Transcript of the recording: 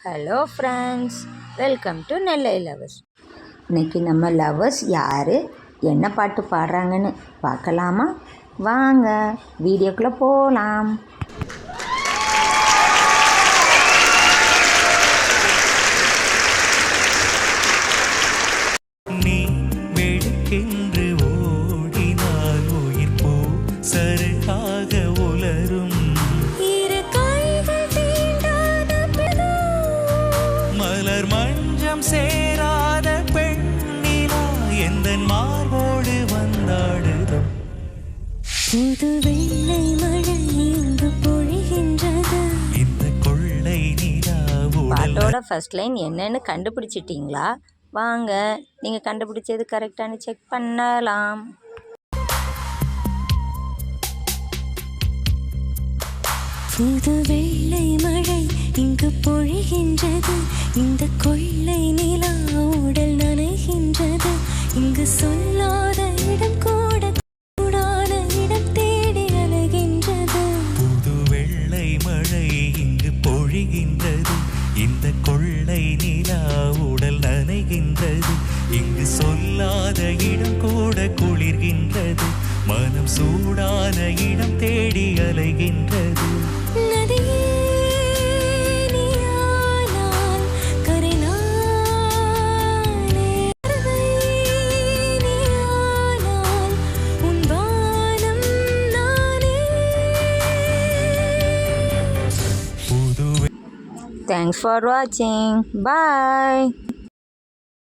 Hello friends, welcome to Nellai lovers. இன்றைக்கி நம்ம lovers யார் என்ன பாட்டு பாடுறாங்கன்னு பார்க்கலாமா? வாங்க வீடியோக்குள்ளே போகலாம். நீ வெடுக்கென்று ஓடினால் உயிர் போ சருகாக உலரும். மலர் மஞ்சம் சேராத பெண்ணிலா எந்த மார்போடு வந்தாடுதோ. புது வெள்ளை மழை இங்கு பொழிகின்றது. இந்த கொள்ளை நிலா பாட்டோட ஃபர்ஸ்ட் லைன் என்னன்னு கண்டுபிடிச்சிட்டிங்களா? வாங்க நீங்கள் கண்டுபிடிச்சது கரெக்டானு செக் பண்ணலாம். புது வெள்ளை மழை இங்கு பொழிகின்றது. இந்த கொள்ளை நிலா உடல் நனைகின்றது. இங்கு சொல்லாத இடம் கூட கூடாத இடம் தேடி அலைகின்றது. புது வெள்ளை மழை இங்கு பொழிகின்றது. இந்த கொள்ளை நிலா உடல் நனைகின்றது. இங்கு சொல்லாத இடம் கூட குளிர்கின்றது. மனம் சூடான இடம் தேடி அலைகின்றது. Thanks for watching. Bye.